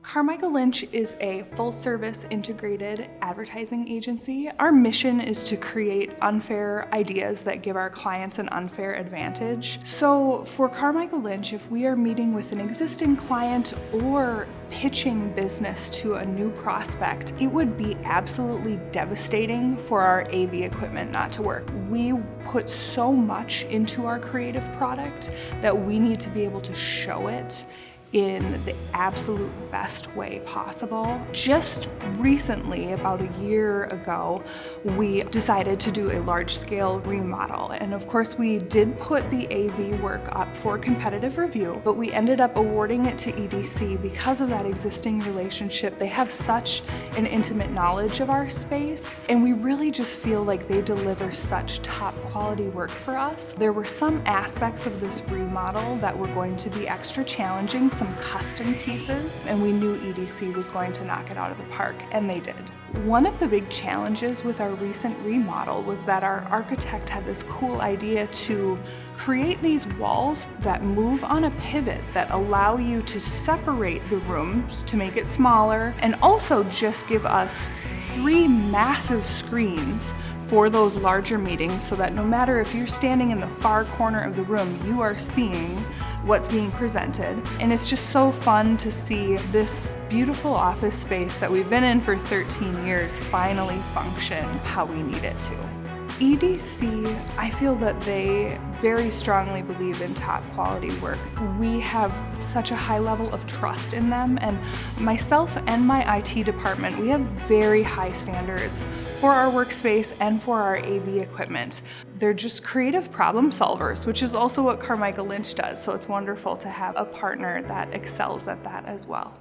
Carmichael Lynch is a full-service integrated advertising agency. Our mission is to create unfair ideas that give our clients an unfair advantage. So for Carmichael Lynch, if we are meeting with an existing client or pitching business to a new prospect, it would be absolutely devastating for our AV equipment not to work. We put so much into our creative product that we need to be able to show it in the absolute best way possible. Just recently, about a year ago, we decided to do a large-scale remodel. And of course, we did put the AV work up for competitive review, but we ended up awarding it to EDC because of that existing relationship. They have such an intimate knowledge of our space, and we really just feel like they deliver such top quality work for us. There were some aspects of this remodel that were going to be extra challenging, some custom pieces, and we knew EDC was going to knock it out of the park, and they did. One of the big challenges with our recent remodel was that our architect had this cool idea to create these walls that move on a pivot that allow you to separate the rooms to make it smaller, and also just give us 3 massive screens for those larger meetings, so that no matter if you're standing in the far corner of the room, you are seeing what's being presented. And it's just so fun to see this beautiful office space that we've been in for 13 years finally function how we need it to. EDC, I feel that they very strongly believe in top quality work. We have such a high level of trust in them, and myself and my IT department, we have very high standards for our workspace and for our AV equipment. They're just creative problem solvers, which is also what Carmichael Lynch does, so it's wonderful to have a partner that excels at that as well.